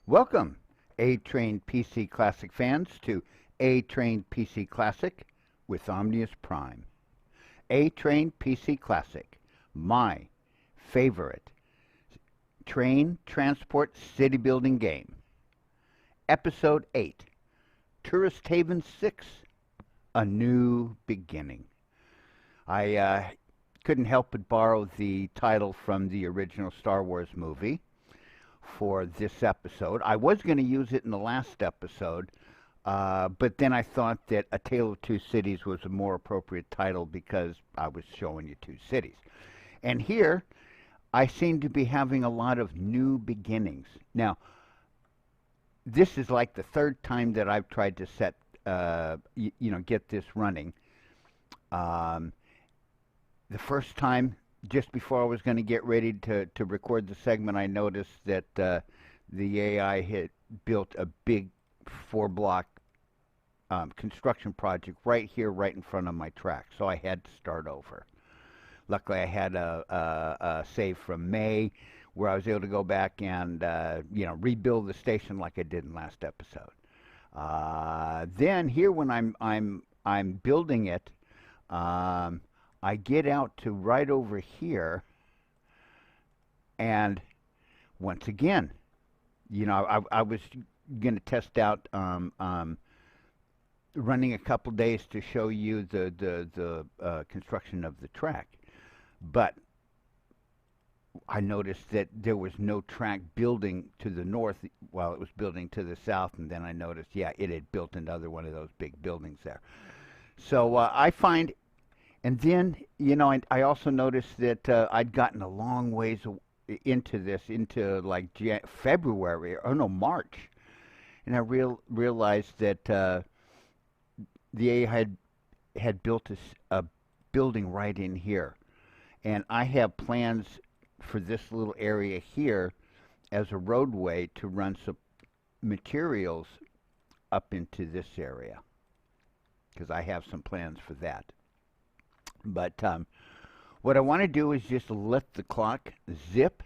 Welcome, A-Train PC Classic fans, to A-Train PC Classic with Omnius Prime. A-Train PC Classic, my favorite train transport city building game. Episode 8, Tourist Haven 6, A New Beginning. I couldn't help but borrow the title from the original Star Wars movie for this episode. I was going to use it in the last episode, but then I thought that A Tale of Two Cities was a more appropriate title because I was showing you two cities. And here, I seem to be having a lot of new beginnings. Now, this is like the third time that I've tried to set, get this running. The first time, just before I was going to get ready to record the segment, I noticed that the AI had built a big 4-block construction project right here, right in front of my track. So I had to start over. Luckily, I had a save from May where I was able to go back and rebuild the station like I did in last episode. Then here, when I'm building it, I get out to right over here, and once again, I was going to test out running a couple days to show you the construction of the track, but I noticed that there was no track building to the north while it was building to the south, and then I noticed, it had built another one of those big buildings there. So I find. And then, I also noticed that I'd gotten a long ways into this, into like February, or no, March. And I realized that the AI had built a building right in here. And I have plans for this little area here as a roadway to run some materials up into this area, because I have some plans for that. But what I want to do is just let the clock zip,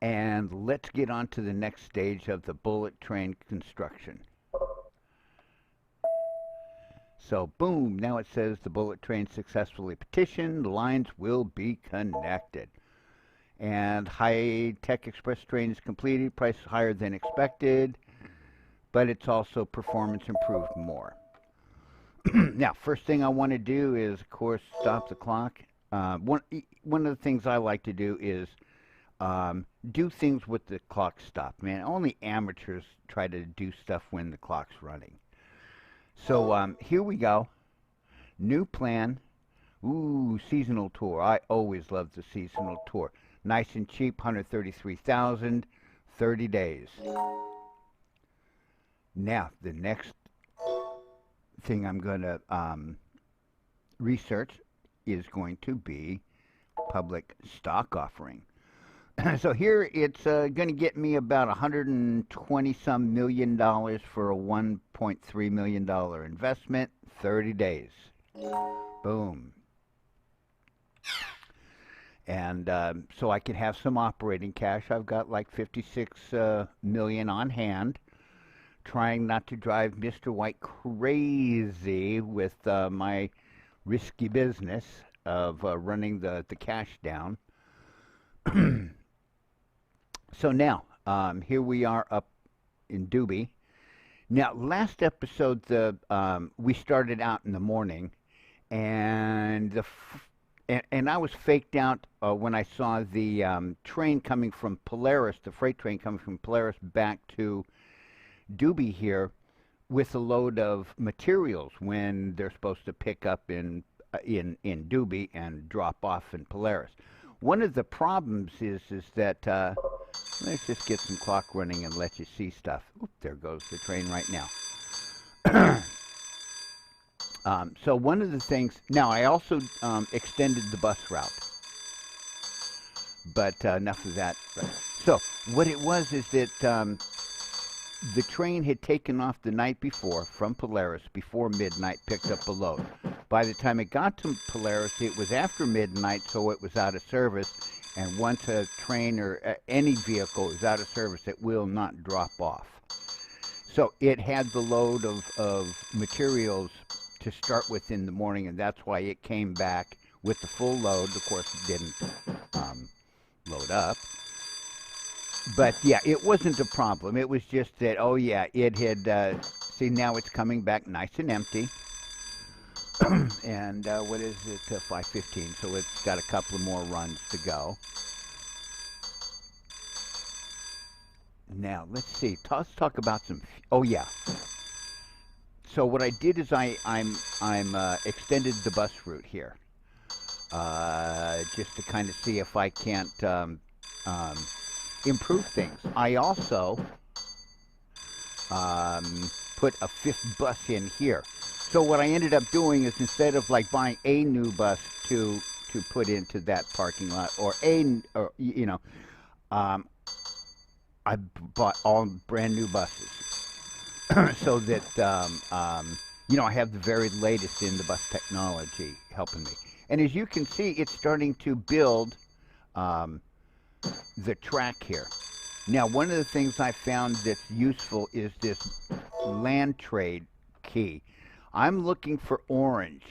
and let's get on to the next stage of the bullet train construction. So boom, now it says the bullet train successfully petitioned, the lines will be connected. And high-tech express train is completed, price higher than expected, but it's also performance improved more. Now, first thing I want to do is, of course, stop the clock. One of the things I like to do is do things with the clock stopped. Man, only amateurs try to do stuff when the clock's running. So here we go. New plan. Ooh, seasonal tour. I always love the seasonal tour. Nice and cheap, 133,000, 30 days. Now, the next thing I'm going to research is going to be public stock offering. So here it's going to get me about $120-some million for a $1.3 million investment, 30 days. Boom. And so I can have some operating cash. I've got like 56 million on hand. Trying not to drive Mr. White crazy with my risky business of running the cash down. So now, here we are up in Doobie. Now, last episode, we started out in the morning, and and I was faked out when I saw the train coming from Polaris, the freight train coming from Polaris back to Doobie here with a load of materials when they're supposed to pick up in Doobie and drop off in Polaris. One of the problems is that let's just get some clock running and let you see stuff. Oop, there goes the train right now. So one of the things now, I also extended the bus route, but enough of that. So what it was is that the train had taken off the night before from Polaris before midnight, picked up a load. By the time it got to Polaris, it was after midnight, so it was out of service, And once a train or any vehicle is out of service, it will not drop off. So it had the load of materials to start with in the morning, and that's why it came back with the full load. Of course, it didn't load up. But yeah, it wasn't a problem. It was just that, oh yeah, it had, see, now it's coming back nice and empty. And what is it, 5:15, so it's got a couple of more runs to go. Now, let's see, let's talk about some, oh yeah. So what I did is I'm extended the bus route here, just to kind of see if I can't um, improve things. I also put a fifth bus in here. So what I ended up doing is, instead of like buying a new bus to put into that parking lot, or um, I bought all brand new buses, so that I have the very latest in the bus technology helping me. And as you can see, it's starting to build the track here. Now, one of the things I found that's useful is this land trade key. I'm looking for orange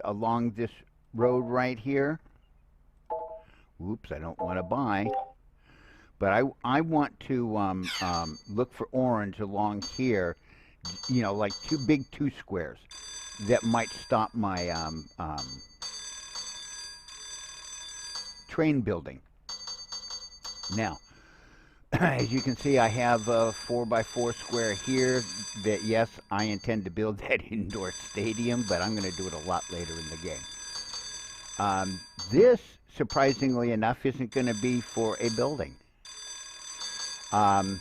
along this road right here. Oops, I don't want to buy. But I want to look for orange along here, like two big two squares that might stop my train building. Now, as you can see, I have a 4x4 square here that, yes, I intend to build that indoor stadium, but I'm going to do it a lot later in the game. This, surprisingly enough, isn't going to be for a building. Let's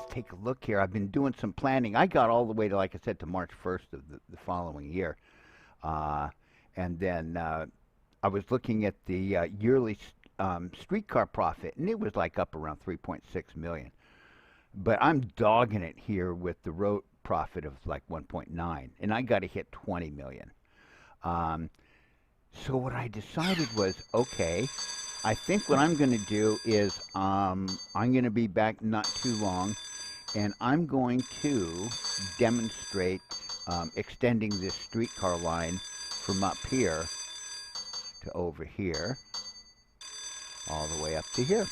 take a look here. I've been doing some planning. I got all the way to, like I said, to March 1st of the following year. And then I was looking at the yearly streetcar profit, and it was like up around 3.6 million. But I'm dogging it here with the road profit of like 1.9, and I got to hit 20 million. So what I decided was, okay, I think what I'm going to do is I'm going to be back not too long, and I'm going to demonstrate extending this streetcar line from up here to over here, all the way up to here.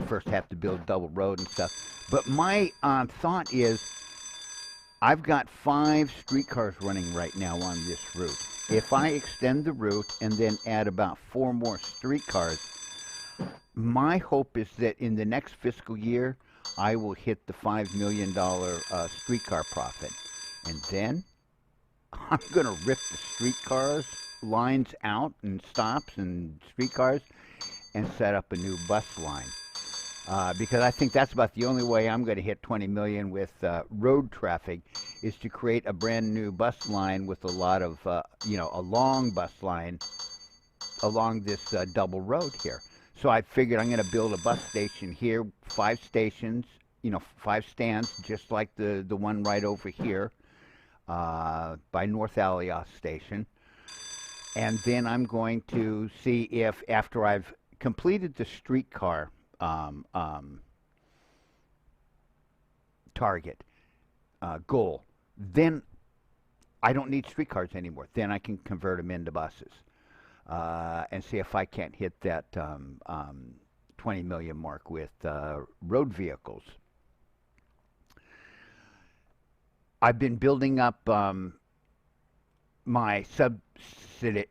First have to build double road and stuff. But my thought is, I've got 5 streetcars running right now on this route. If I extend the route and then add about 4 more streetcars, my hope is that in the next fiscal year, I will hit the $5 million streetcar profit. And then I'm going to rip the streetcars lines out and stops and streetcars and set up a new bus line. Because I think that's about the only way I'm going to hit 20 million with road traffic, is to create a brand new bus line with a lot of, a long bus line along this double road here. So I figured I'm going to build a bus station here, 5 stations, 5 stands, just like the one right over here by North Alioth Station. And then I'm going to see if, after I've completed the streetcar target goal, then I don't need streetcars anymore. Then I can convert them into buses and see if I can't hit that 20 million mark with road vehicles. I've been building up my subsidiaries.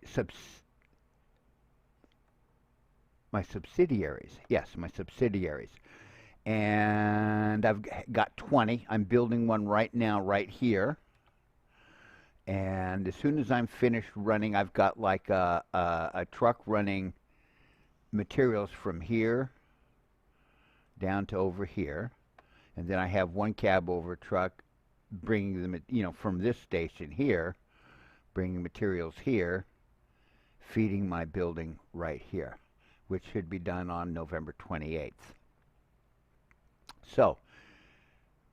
Yes, my subsidiaries. And I've got 20. I'm building one right now, right here. And as soon as I'm finished running, I've got like a truck running materials from here down to over here. And then I have one cab over truck bringing them, from this station here, bringing materials here, feeding my building right here, which should be done on November 28th. So,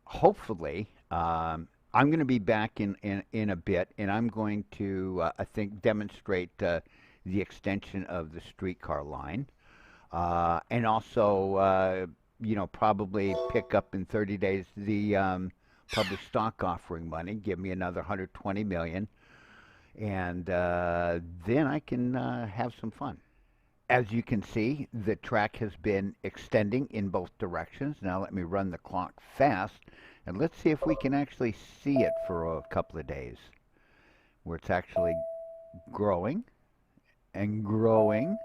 hopefully, I'm going to be back in a bit, and I'm going to, I think, demonstrate the extension of the streetcar line, and also, probably pick up in 30 days the public stock offering money, give me another 120 million, and then I can have some fun. As you can see, the track has been extending in both directions. Now let me run the clock fast, and let's see if we can actually see it for a couple of days, where it's actually growing and growing.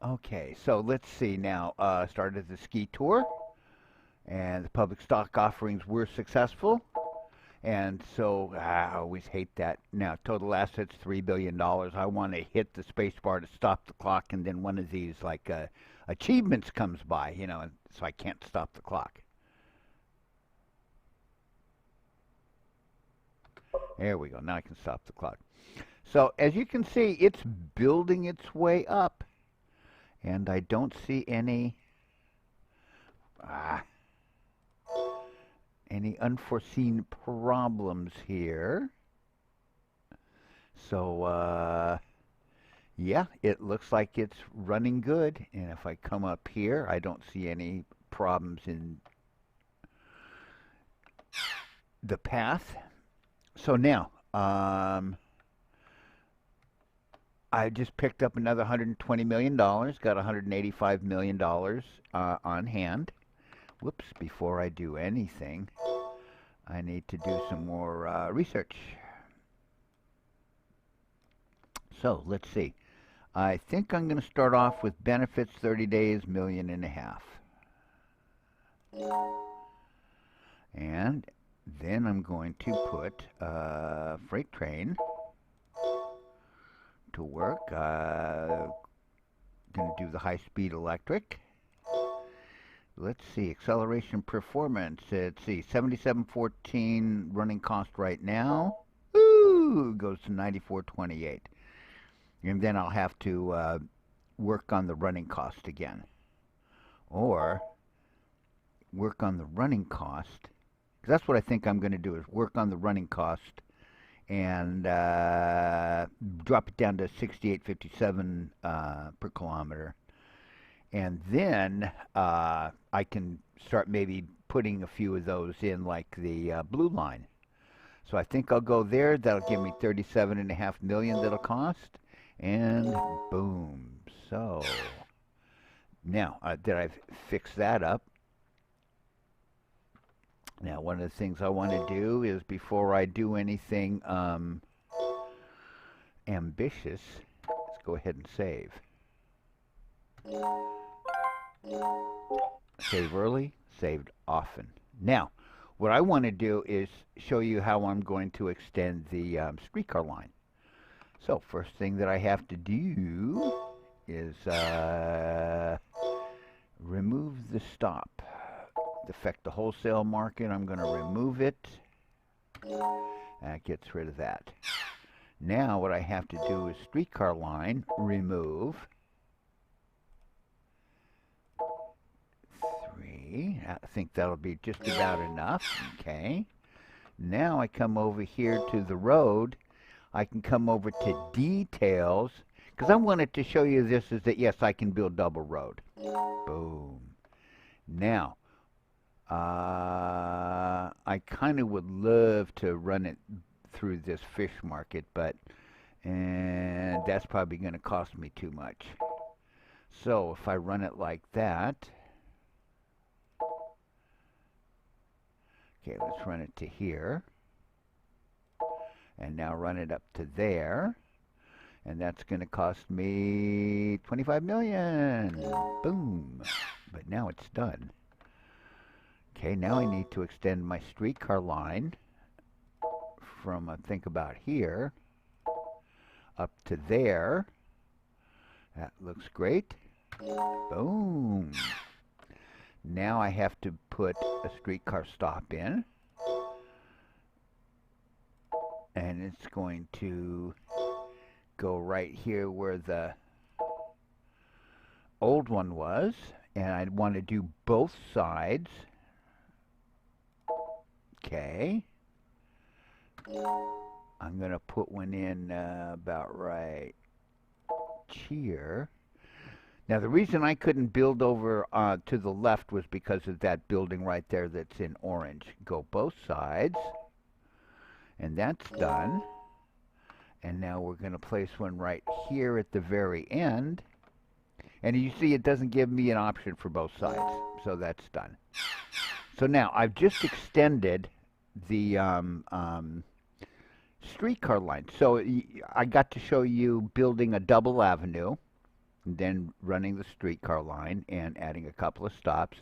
Okay, so let's see now. Started the ski tour, and the public stock offerings were successful. And so I always hate that. Now, total assets $3 billion. I want to hit the space bar to stop the clock, and then one of these like achievements comes by, and so I can't stop the clock. There we go. Now I can stop the clock. So as you can see, it's building its way up, and I don't see ah, any unforeseen problems here. So yeah, it looks like it's running good. And if I come up here, I don't see any problems in the path. So now, I just picked up another $120 million, got $185 million on hand. Whoops, before I do anything, I need to do some more research. So let's see. I think I'm going to start off with benefits 30 days, million and a half. And then I'm going to put freight train to work. Going to do the high-speed electric. Let's see, acceleration performance. Let's see, 7714 running cost right now. Ooh, goes to 9428. And then I'll have to work on the running cost again. Or work on the running cost. 'Cause that's what I think I'm going to do, is work on the running cost and drop it down to 68.57 per kilometer. And then I can start maybe putting a few of those in, like the blue line. So I think I'll go there. That'll give me 37.5 million that'll cost. And boom. So now that I've fixed that up, now one of the things I want to do is, before I do anything ambitious, let's go ahead and save. Save early, saved often. Now, what I want to do is show you how I'm going to extend the streetcar line. So, first thing that I have to do is remove the stop. Affect the wholesale market. I'm going to remove it. That gets rid of that. Now, what I have to do is streetcar line, remove. I think that'll be just about enough. Okay. Now I come over here to the road. I can come over to details, because I wanted to show you this, is that yes, I can build double road. Boom. Now, I kind of would love to run it through this fish market, but that's probably going to cost me too much. So if I run it like that, okay, let's run it to here. And now run it up to there. And that's going to cost me 25 million. Boom. But now it's done. Okay, now I need to extend my streetcar line from, I think, about here up to there. That looks great. Boom. Now I have to put a streetcar stop in. And it's going to go right here where the old one was. And I'd want to do both sides. Okay. I'm going to put one in about right here. Now, the reason I couldn't build over to the left was because of that building right there that's in orange. Go both sides. And that's done. And now we're going to place one right here at the very end. And you see it doesn't give me an option for both sides. So that's done. So now I've just extended the streetcar line. So I got to show you building a double avenue, and then running the streetcar line and adding a couple of stops.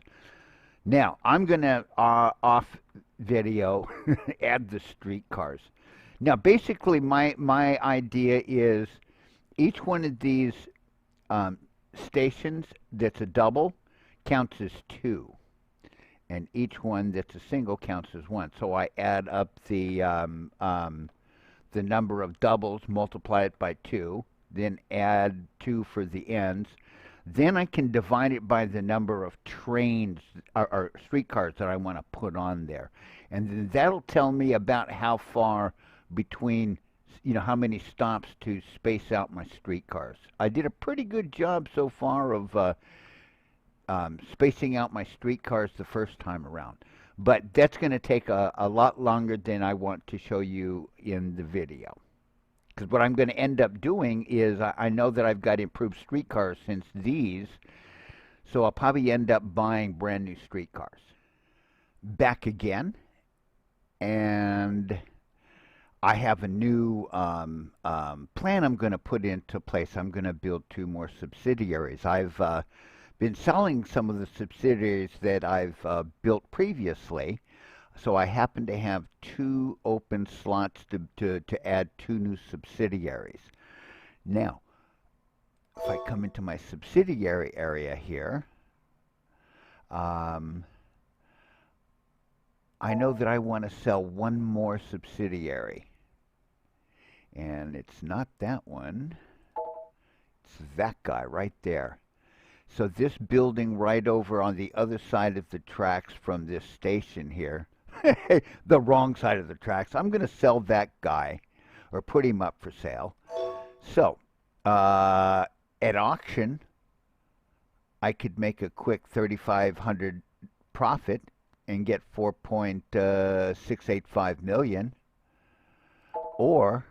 Now I'm going to off video add the streetcars. Now basically my idea is each one of these stations that's a double counts as 2. And each one that's a single counts as 1. So I add up the number of doubles, multiply it by 2, then add 2 for the ends. Then I can divide it by the number of trains or streetcars that I want to put on there. And then that'll tell me about how far between, how many stops to space out my streetcars. I did a pretty good job so far of spacing out my streetcars the first time around. But that's going to take a lot longer than I want to show you in the video. Because what I'm going to end up doing is I know that I've got improved streetcars since these, so I'll probably end up buying brand new streetcars. Back again, and I have a new plan I'm going to put into place. I'm going to build 2 more subsidiaries. I've been selling some of the subsidiaries that I've built previously, so I happen to have 2 open slots to add 2 new subsidiaries. Now, if I come into my subsidiary area here, I know that I want to sell 1 more subsidiary. And it's not that one. It's that guy right there. So this building right over on the other side of the tracks from this station here, the wrong side of the tracks, I'm going to sell that guy or put him up for sale. So at auction, I could make a quick $3,500 profit and get 4.685 million, or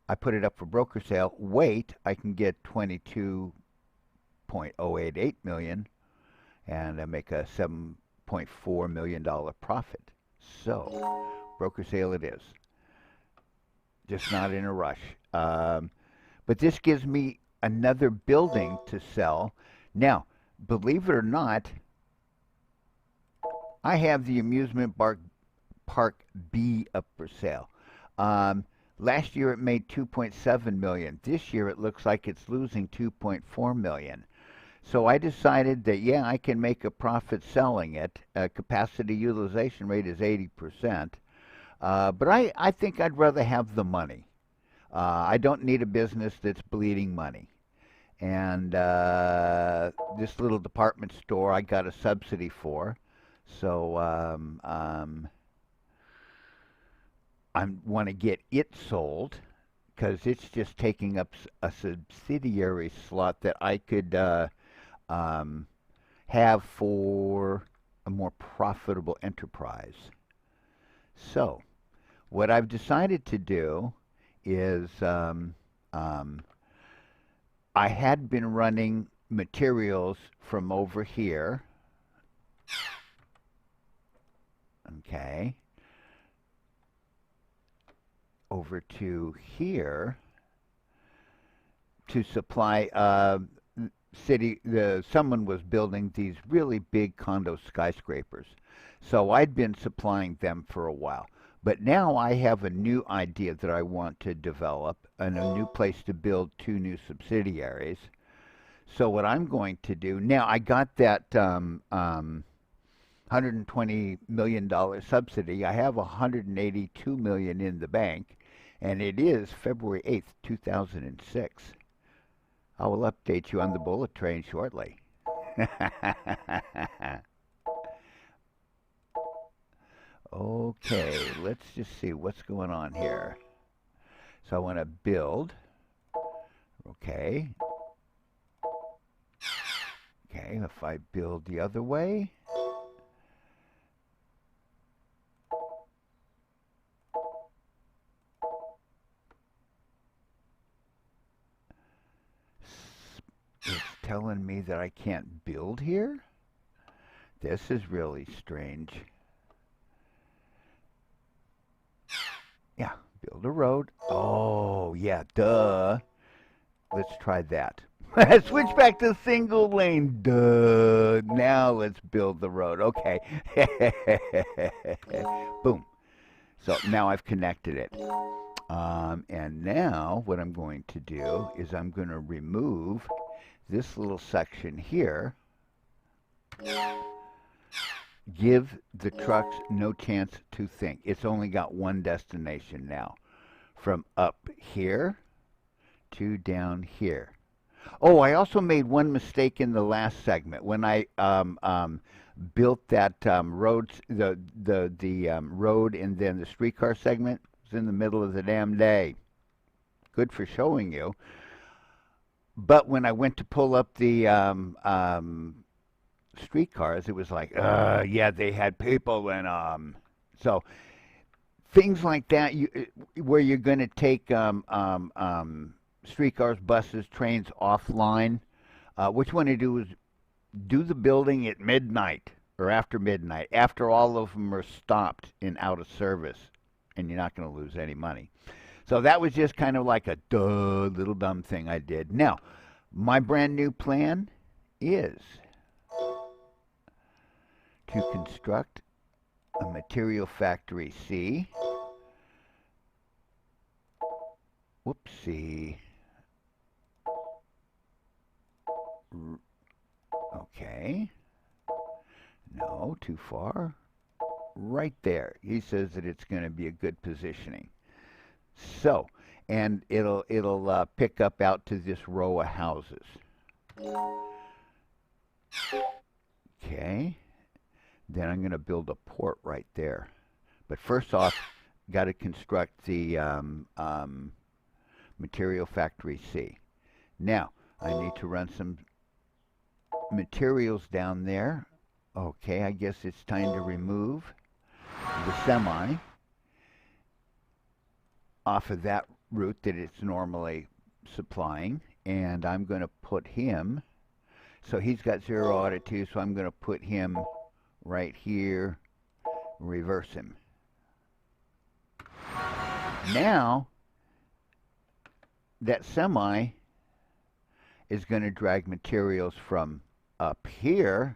I put it up for broker sale, wait, I can get 22.088 million, and I make a $7.4 million profit. So broker sale it is, just not in a rush. But this gives me another building to sell. Now, believe it or not, I have the amusement park B up for sale. Last year it made 2.7 million. This year it looks like it's losing 2.4 million. So I decided that, yeah, I can make a profit selling it. Capacity utilization rate is 80%. But I think I'd rather have the money. I don't need a business that's bleeding money. And this little department store I got a subsidy for. So I want to get it sold because it's just taking up a subsidiary slot that I could have for a more profitable enterprise. So what I've decided to do is I had been running materials from over here. Okay. Over to here to supply someone was building these really big condo skyscrapers. So I'd been supplying them for a while. But now I have a new idea that I want to develop and a new place to build 2 new subsidiaries. So what I'm going to do, now I got that $120 million subsidy. I have $182 million in the bank, and it is February 8th, 2006. I will update you on the bullet train shortly. Okay, let's just see what's going on here. So I want to build. Okay. Okay, if I build the other way. It's telling me that I can't build here? This is really strange. Yeah, build a road. Oh, yeah, duh. Let's try that. Switch back to single lane. Duh. Now let's build the road. Okay. Boom. So now I've connected it. And now what I'm going to do is I'm going to remove this little section here. Give the trucks no chance to think. It's only got one destination now. From up here to down here. Oh, I also made one mistake in the last segment when I built that road and then the streetcar segment. It was in the middle of the damn day. Good for showing you. But when I went to pull up the streetcars, it was like, yeah, they had people in them. So things like that, where you're going to take streetcars, buses, trains offline. What you want to do is do the building at midnight or after midnight, after all of them are stopped and out of service, and you're not going to lose any money. So that was just kind of like a little dumb thing I did. Now, my brand new plan is to construct a material factory C. Whoopsie. Okay. No, too far. Right there. He says that it's going to be a good positioning. So, and it'll pick up out to this row of houses. Okay. Then I'm going to build a port right there. But first off, got to construct the material factory C. Now, I need to run some materials down there. Okay, I guess it's time to remove the semi off of that route that it's normally supplying. And I'm going to put him, so he's got 0 altitude, so I'm going to put him right here, reverse him. Now, that semi is going to drag materials from up here,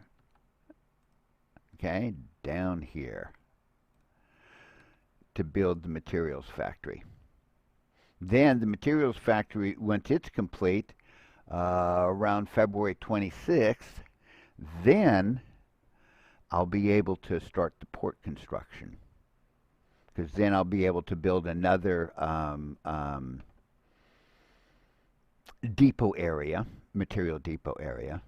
okay, down here to build the materials factory. Then the materials factory, once it's complete, around February 26th, then I'll be able to start the port construction. Because then I'll be able to build another depot area, material depot area,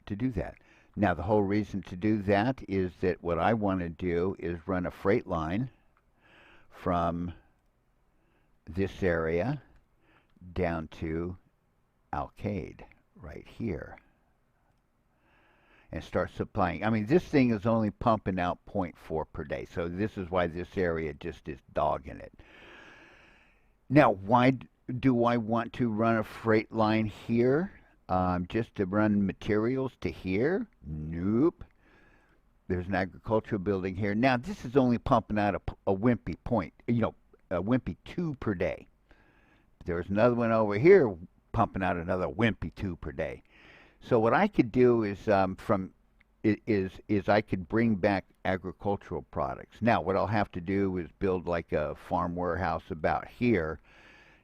to do that. Now, the whole reason to do that is that what I want to do is run a freight line from this area down to Alcade, right here, and start supplying. I mean, this thing is only pumping out 0.4 per day, so this is why this area just is dogging it. Now, why do I want to run a freight line here? Just to run materials to here? Nope. There's an agricultural building here. Now, this is only pumping out a wimpy point, a wimpy 2 per day. There's another one over here pumping out another wimpy 2 per day. So what I could do is I could bring back agricultural products. Now, what I'll have to do is build like a farm warehouse about here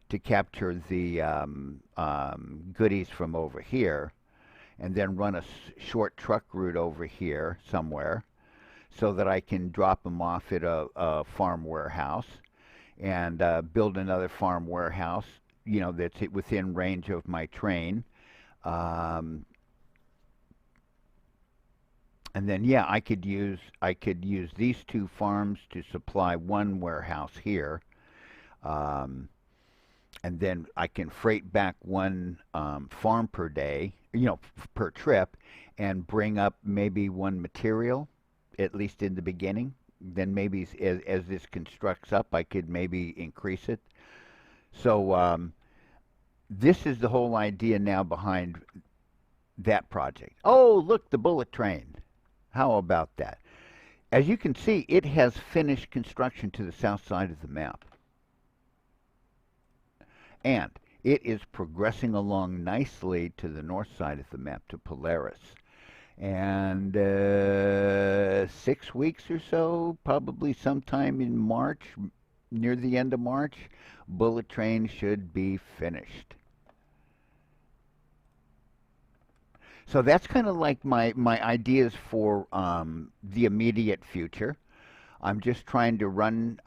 to capture the goodies from over here, and then run a short truck route over here somewhere so that I can drop them off at a farm warehouse and build another farm warehouse, that's within range of my train. And then yeah, I could use these two farms to supply one warehouse here, um, and then I can freight back one farm per day, per trip, and bring up maybe one material, at least in the beginning. Then maybe as this constructs up, I could maybe increase it. So this is the whole idea now behind that project. Oh, look, the bullet train. How about that? As you can see, it has finished construction to the south side of the map. And it is progressing along nicely to the north side of the map to Polaris. And 6 weeks or so, probably sometime in March, near the end of March, bullet train should be finished. So that's kind of like my ideas for the immediate future. I'm just trying to run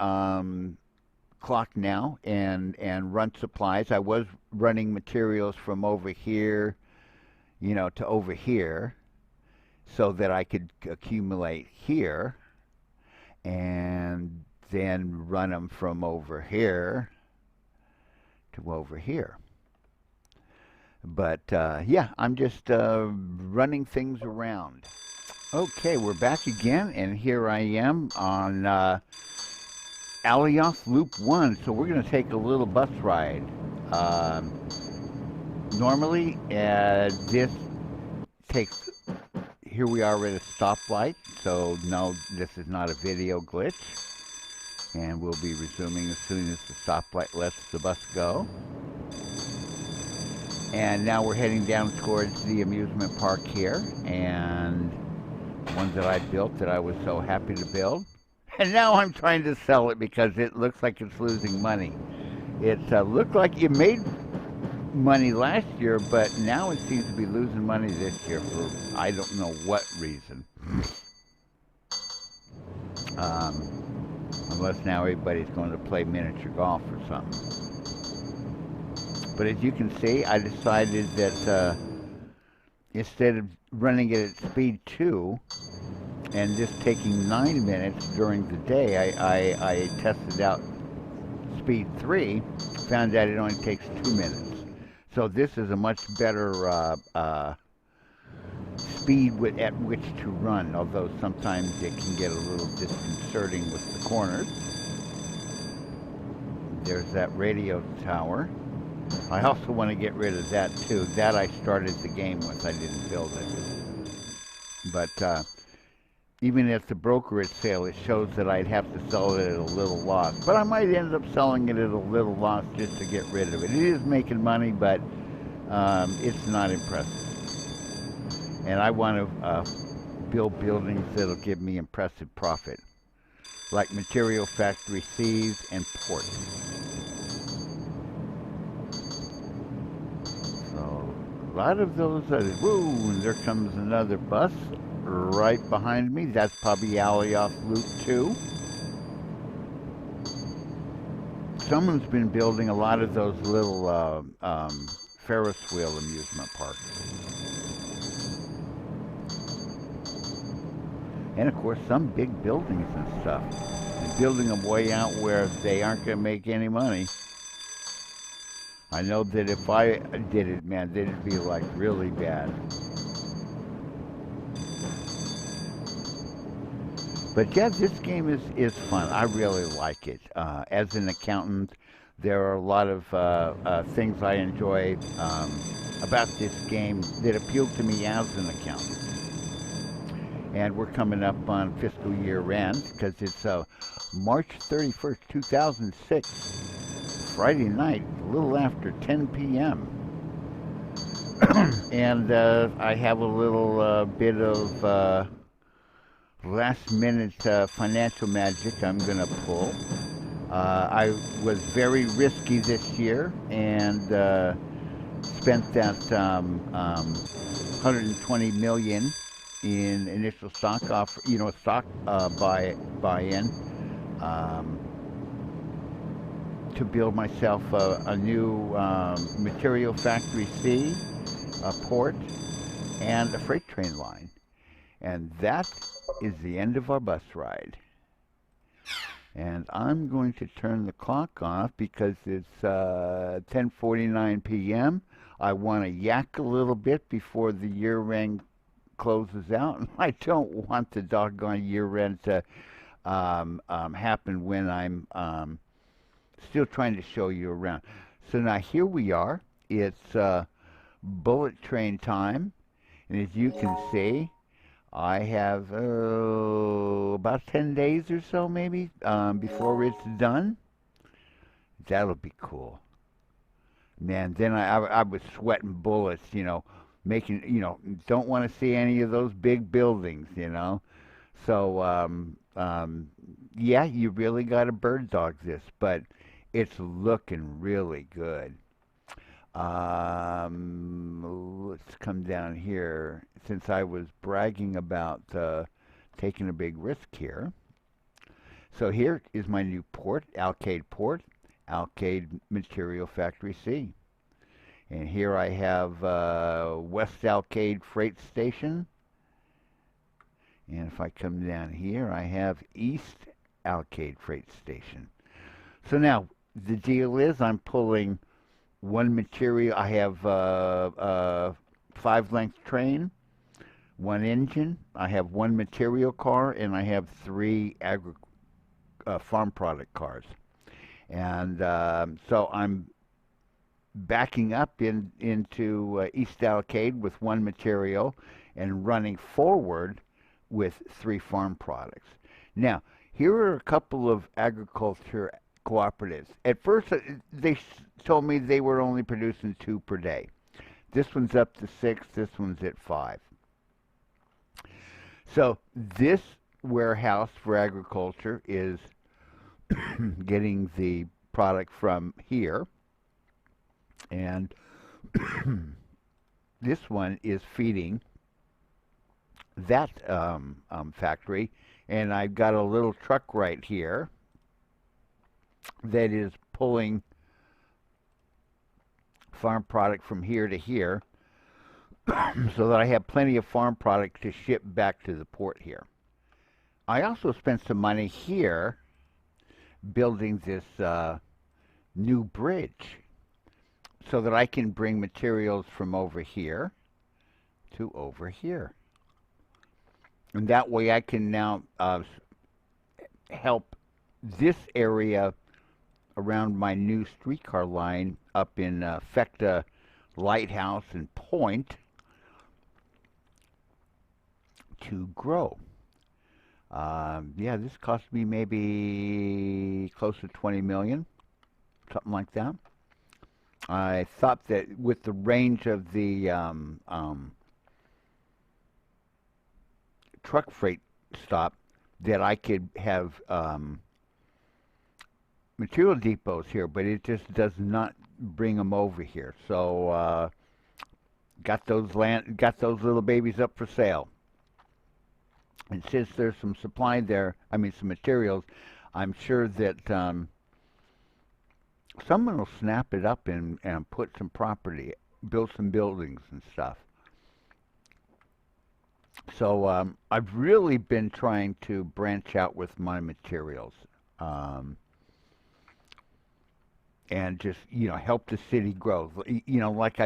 clock now and run supplies. I was running materials from over here, to over here, so that I could accumulate here and then run them from over here to over here. But yeah, I'm just running things around. Okay, we're back again, and here I am on Alioth Loop 1. So we're going to take a little bus ride. Normally, this takes, here we are at a stoplight, so no, this is not a video glitch. And we'll be resuming as soon as the stoplight lets the bus go. And now we're heading down towards the amusement park here, and one that I built that I was so happy to build. And now I'm trying to sell it because it looks like it's losing money. It looked like it made money last year, but now it seems to be losing money this year for I don't know what reason. Unless now everybody's going to play miniature golf or something. But as you can see, I decided that instead of running it at speed 2 and just taking 9 minutes during the day, I tested out speed 3, found out it only takes 2 minutes. So this is a much better speed at which to run, although sometimes it can get a little disconcerting with the corners. There's that radio tower. I also want to get rid of that too. That I started the game with, I didn't build it. But even at the brokerage sale, it shows that I'd have to sell it at a little loss. But I might end up selling it at a little loss just to get rid of it. It is making money, but it's not impressive. And I want to build buildings that'll give me impressive profit, like Material Factory C's and Port. A lot of those, woo, and there comes another bus right behind me. That's probably Alioth Loop 2. Someone's been building a lot of those little Ferris wheel amusement parks. And of course, some big buildings and stuff. And building them way out where they aren't going to make any money. I know that if I did it, man, it'd be like really bad. But yeah, this game is fun. I really like it. As an accountant, there are a lot of things I enjoy about this game that appealed to me as an accountant. And we're coming up on fiscal year end because it's March 31st, 2006. Friday night, a little after 10 p.m. And I have a little bit of last-minute financial magic I'm going to pull. I was very risky this year and spent that 120 million in initial stock offer, stock buy-in. To build myself a new Material Factory C, a port, and a freight train line. And that is the end of our bus ride. And I'm going to turn the clock off because it's 10:49 p.m. I want to yak a little bit before the year end closes out. And I don't want the doggone year end to happen when I'm still trying to show you around. So now here we are. It's bullet train time. And as you can see, I have about 10 days or so maybe before it's done. That'll be cool. Man, then I was sweating bullets, making, don't want to see any of those big buildings, So, yeah, you really got to bird dog this, but it's looking really good. Let's come down here. Since I was bragging about taking a big risk here. So here is my new port, Port, Alcade Material Factory C. And here I have West Alcade Freight Station. And if I come down here, I have East Alcade Freight Station. So now, the deal is I'm pulling one material. I have a 5-length train, one engine. I have one material car, and I have 3 farm product cars. And so I'm backing up into East Alcade with one material and running forward with 3 farm products. Now, here are a couple of agriculture cooperatives. At first, they told me they were only producing 2 per day. This one's up to 6, this one's at 5. So this warehouse for agriculture is getting the product from here, and this one is feeding that factory, and I've got a little truck right here that is pulling farm product from here to here so that I have plenty of farm product to ship back to the port here. I also spent some money here building this new bridge so that I can bring materials from over here to over here. And that way I can now help this area around my new streetcar line up in Fecta Lighthouse and Point to grow. Yeah, this cost me maybe close to 20 million, something like that. I thought that with the range of the truck freight stop that I could have material depots here, but it just does not bring them over here. So got those little babies up for sale. And since there's some supply there, some materials, I'm sure that someone will snap it up and put some property, build some buildings and stuff. So I've really been trying to branch out with my materials. And just, help the city grow. Like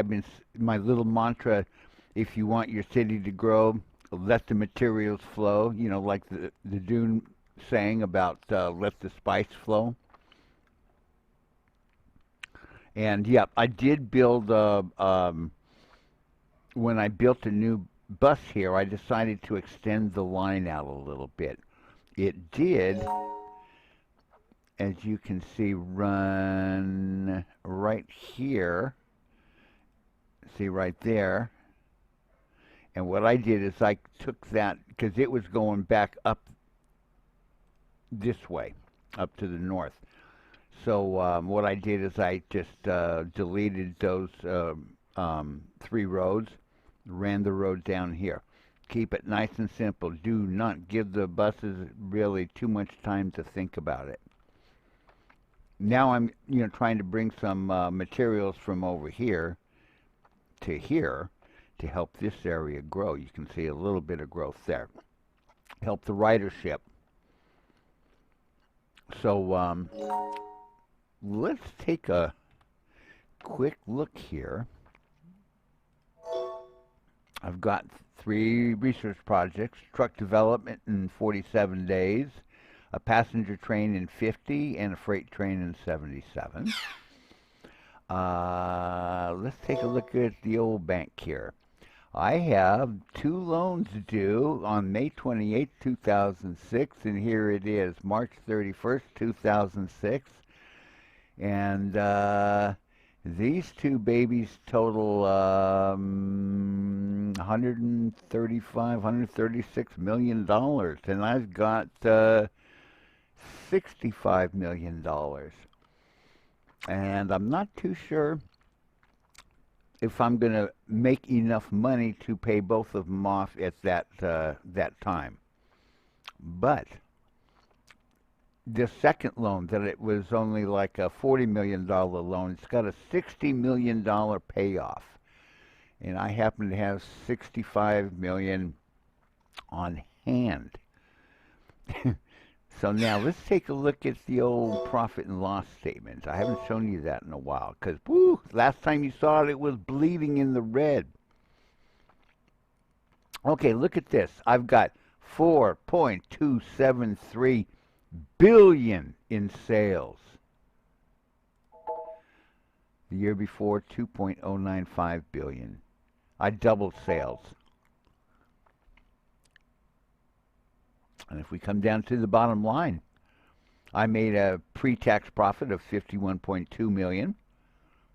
my little mantra, if you want your city to grow, let the materials flow, like the Dune saying about let the spice flow. And yeah, I did build, when I built a new bus here, I decided to extend the line out a little bit. It did, as you can see, run right here. See right there. And what I did is I took that, because it was going back up this way, up to the north. So what I did is I just deleted those 3 roads, ran the road down here. Keep it nice and simple. Do not give the buses really too much time to think about it. Now I'm trying to bring some materials from over here to here to help this area grow. You can see a little bit of growth there. Help the ridership. So let's take a quick look here. I've got 3 research projects: truck development in 47 days, a passenger train in 50, and a freight train in 77. Let's take a look at the old bank here. I have 2 loans due on May 28, 2006, and here it is, March 31st, 2006. And these 2 babies total 136 million dollars, and I've got $65 million. And I'm not too sure if I'm going to make enough money to pay both of them off at that time. But the second loan, that it was only like a $40 million loan, it's got a $60 million payoff. And I happen to have $65 million on hand. So now let's take a look at the old profit and loss statement. I haven't shown you that in a while because, last time you saw it, it was bleeding in the red. Okay, look at this. I've got $4.273 billion in sales. The year before, $2.095 billion. I doubled sales. And if we come down to the bottom line, I made a pre-tax profit of $51.2 million,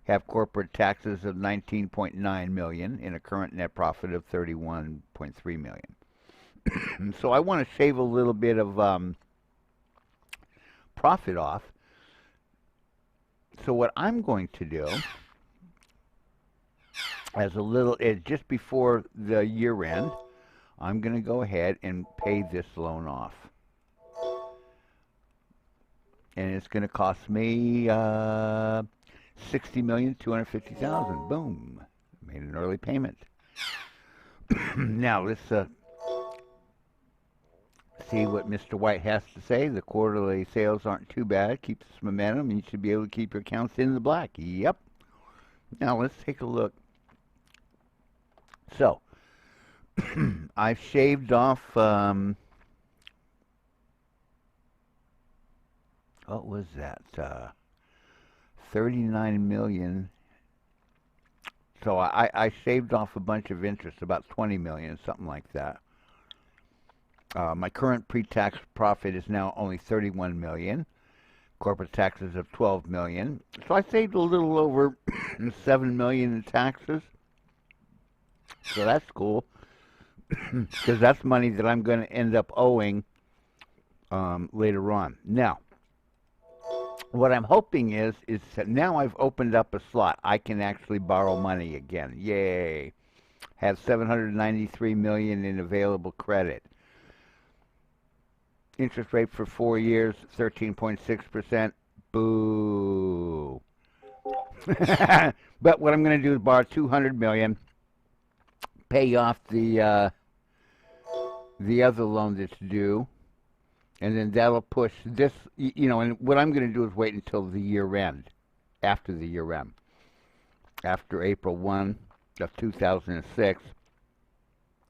have corporate taxes of $19.9 million, and a current net profit of $31.3 million. So I want to shave a little bit of profit off. So what I'm going to do, just before the year end, I'm going to go ahead and pay this loan off. And it's going to cost me $60,250,000. Boom. Made an early payment. Now let's see what Mr. White has to say. The quarterly sales aren't too bad. Keeps momentum. You should be able to keep your accounts in the black. Yep. Now let's take a look. So I've shaved off, what was that, 39 million. So I shaved off a bunch of interest, about 20 million, something like that. My current pre-tax profit is now only 31 million. Corporate taxes of 12 million. So I saved a little over 7 million in taxes. So that's cool. Because that's money that I'm going to end up owing later on. Now, what I'm hoping is that now I've opened up a slot, I can actually borrow money again. Yay! Have 793 million in available credit. Interest rate for 4 years, 13.6%. Boo! But what I'm going to do is borrow 200 million. Pay off the other loan that's due, and then that'll push this, and what I'm going to do is wait until the year end, after the year end, after April 1 of 2006,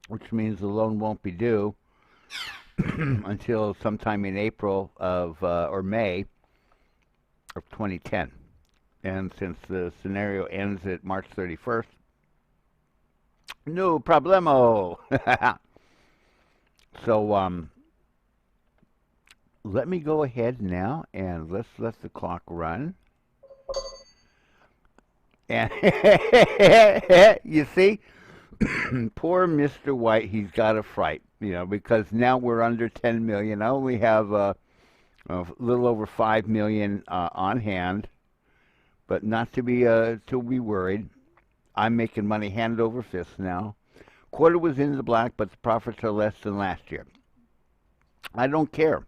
which means the loan won't be due until sometime in April of, or May of 2010. And since the scenario ends at March 31st, no problemo. So, let me go ahead now and let's let the clock run. And you see, poor Mr. White, he's got a fright, because now we're under 10 million. I only have a little over 5 million on hand, but not to be worried. I'm making money hand over fist now. Quarter was in the black, but the profits are less than last year. I don't care.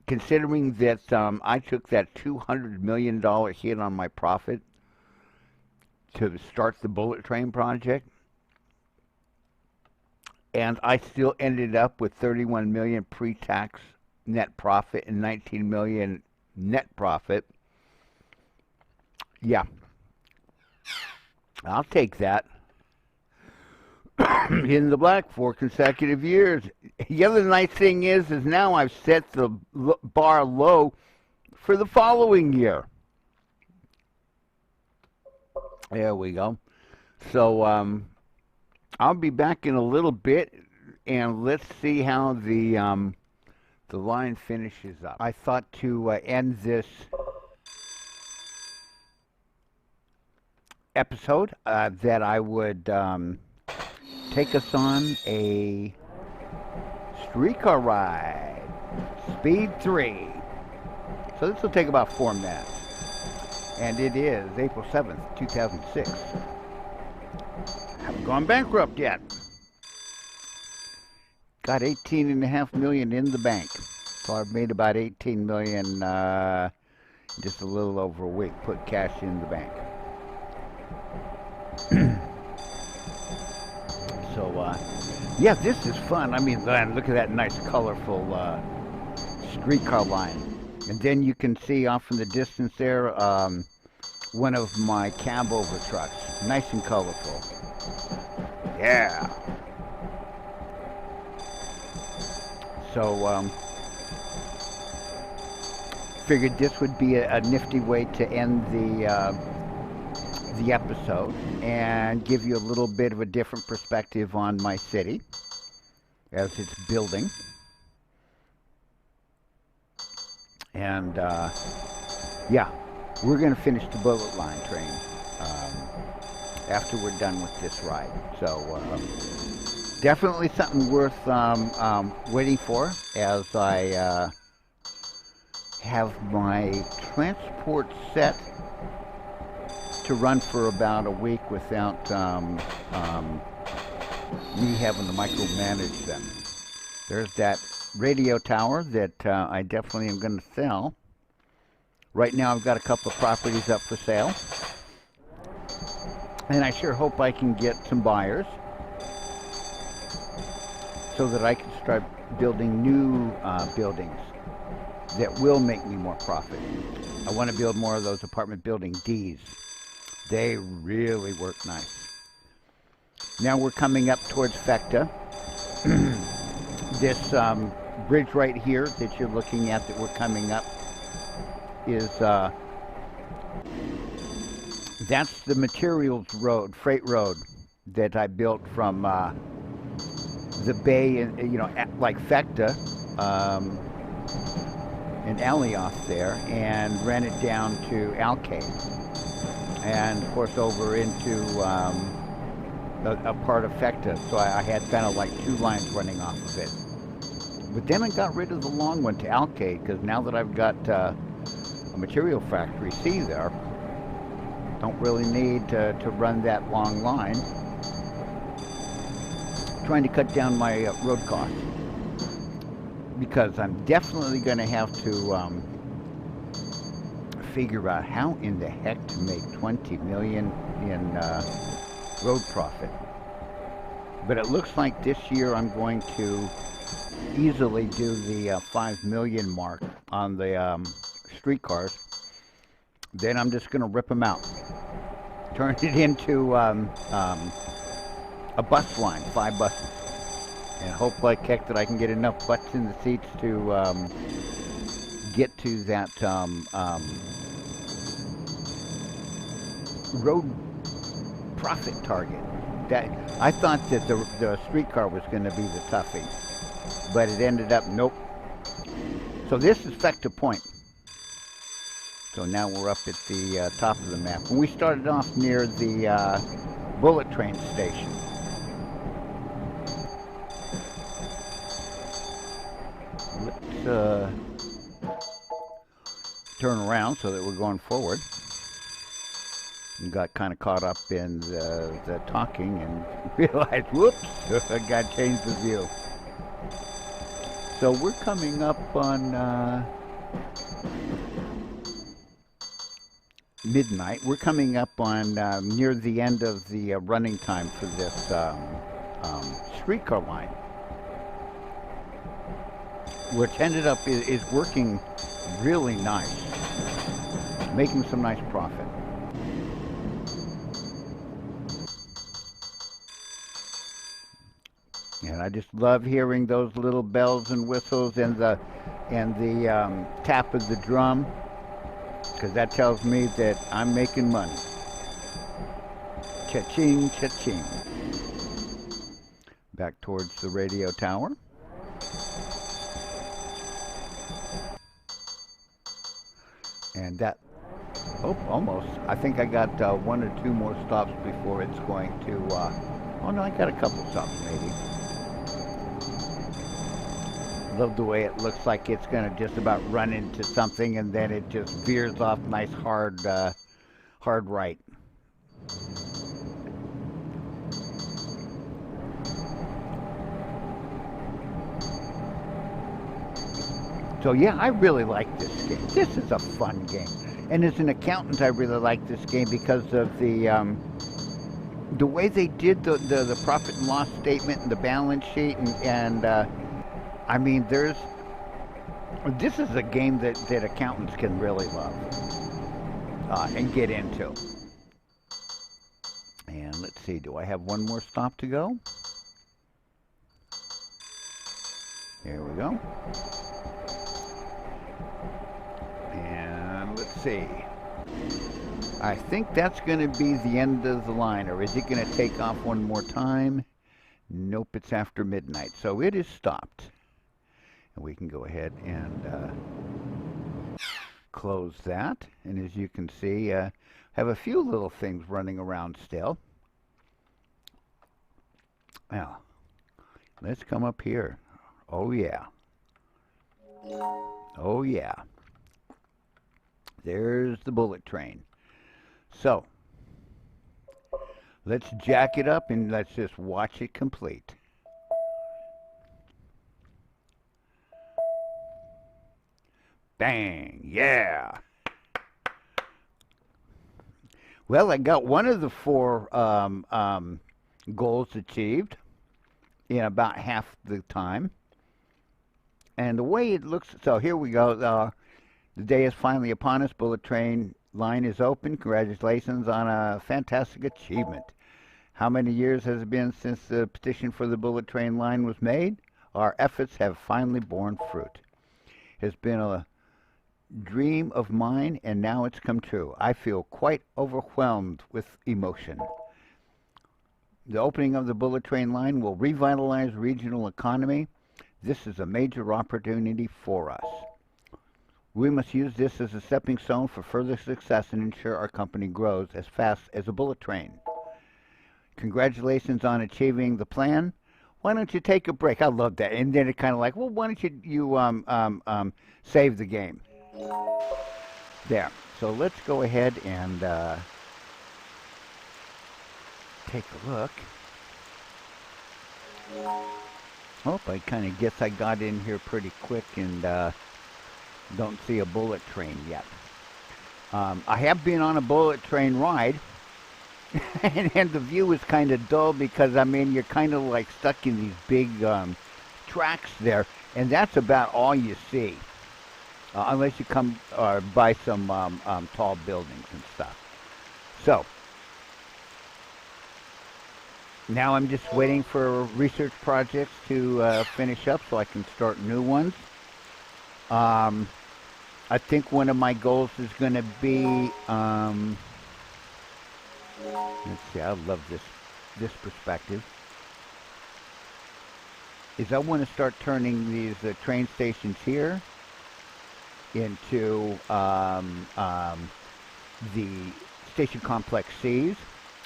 Considering that I took that $200 million hit on my profit, to start the bullet train project, and I still ended up with 31 million pre-tax net profit and 19 million net profit. Yeah, I'll take that. In the black 4 consecutive years. The other nice thing is now I've set the bar low for the following year. There we go. So I'll be back in a little bit, and let's see how the line finishes up. I thought to end this episode that I would take us on a streetcar ride, speed 3. So this will take about 4 minutes. And it is April 7th, 2006. Haven't gone bankrupt yet. Got 18.5 million in the bank. So I've made about 18 million just a little over a week. Put cash in the bank. So, yeah, this is fun. I mean, look at that nice, colorful streetcar line. And then you can see off in the distance there one of my cab over trucks. Nice and colorful. Yeah. So, figured this would be a nifty way to end the episode and give you a little bit of a different perspective on my city as it's building. And yeah, we're going to finish the bullet line train after we're done with this ride. So definitely something worth waiting for, as I have my transport set to run for about a week without me having to micromanage them. There's that radio tower that I definitely am going to sell. Right now I've got a couple of properties up for sale, and I sure hope I can get some buyers so that I can start building new buildings that will make me more profit. I want to build more of those apartment building Ds. They really work nice. Now we're coming up towards Fecta. This bridge right here that you're looking at that we're coming up is that's the materials road, freight road that I built from the bay, you know, like Fecta and Alioth there, and ran it down to Alcade, and of course over into a part of Fecta. So I had kind of like 2 lines running off of it. But then I got rid of the long one to Alcade, because now that I've got a material factory C there, don't really need to run that long line. Trying to cut down my road costs, because I'm definitely going to have to figure out how in the heck to make 20 million in road profit. But it looks like this year I'm going to easily do the 5 million mark on the streetcars. Then I'm just going to rip them out, turn it into a bus line, 5 buses, and hope like heck that I can get enough butts in the seats to get to that road profit target. That I thought that the streetcar was going to be the toughie, but it ended up nope. So this is Fecta Point. So now we're up at the top of the map. And we started off near the bullet train station. Let's turn around so that we're going forward. And got kind of caught up in the talking and realized, whoops, I got to change the view. So we're coming up on midnight. We're coming up on near the end of the running time for this streetcar line, which ended up is working really nice, making some nice profit. And I just love hearing those little bells and whistles and the tap of the drum, because that tells me that I'm making money. Cha-ching, cha-ching. Back towards the radio tower. And that, oh, almost. I think I got one or two more stops before it's going to, oh no, I got a couple stops maybe. Love the way it looks like it's going to just about run into something and then it just veers off nice hard right. So yeah, I really like this game. This is a fun game. And as an accountant, I really like this game because of the way they did the profit and loss statement and the balance sheet and I mean, this is a game that accountants can really love and get into. And let's see, do I have one more stop to go? Here we go. And let's see. I think that's going to be the end of the line, or is it going to take off one more time? Nope, it's after midnight, so it is stopped. And we can go ahead and close that. And as you can see, have a few little things running around still. Now, let's come up here. Oh yeah. Oh yeah. There's the bullet train. So, let's jack it up and let's just watch it complete. Bang, yeah. Well, I got one of the four goals achieved in about half the time. And the way it looks, so here we go. The day is finally upon us. Bullet train line is open. Congratulations on a fantastic achievement. How many years has it been since the petition for the bullet train line was made? Our efforts have finally borne fruit. It's been a dream of mine, and now it's come true. I feel quite overwhelmed with emotion. The opening of the bullet train line will revitalize regional economy. This is a major opportunity for us. We must use this as a stepping stone for further success and ensure our company grows as fast as a bullet train. Congratulations on achieving the plan. Why don't you take a break? I love that. And then it kind of like, well, why don't you save the game? There. So let's go ahead and take a look. Oh, I kind of guess I got in here pretty quick and don't see a bullet train yet. I have been on a bullet train ride, and the view is kind of dull because, I mean, you're kind of like stuck in these big tracks there, and that's about all you see. Unless you come by some tall buildings and stuff. So, now I'm just waiting for research projects to finish up so I can start new ones. I think one of my goals is going to be, let's see, I love this perspective, is I want to start turning these train stations here into the station complex C's,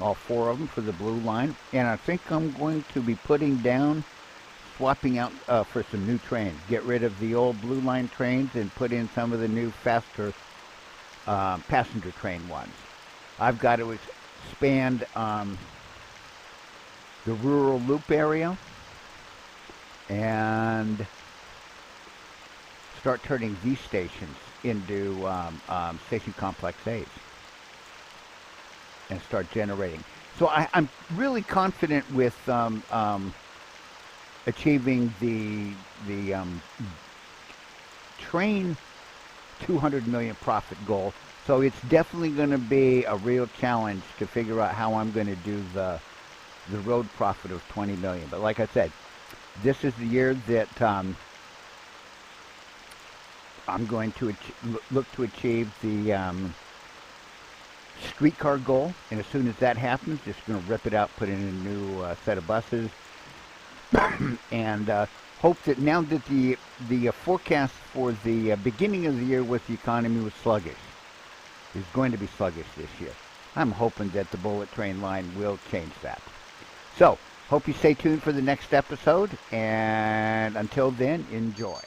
all four of them for the blue line. And I think I'm going to be putting down, swapping out for some new trains. Get rid of the old blue line trains and put in some of the new faster passenger train ones. I've got to expand the rural loop area and start turning these stations into station complex A's. and start generating. So I'm really confident with achieving the train 200 million profit goal. So it's definitely going to be a real challenge to figure out how I'm going to do the road profit of 20 million. But like I said, this is the year that I'm going to look to achieve the streetcar goal, and as soon as that happens, just going to rip it out, put in a new set of buses, and hope that now that the forecast for the beginning of the year was the economy was sluggish, is going to be sluggish this year. I'm hoping that the bullet train line will change that. So, hope you stay tuned for the next episode, and until then, enjoy.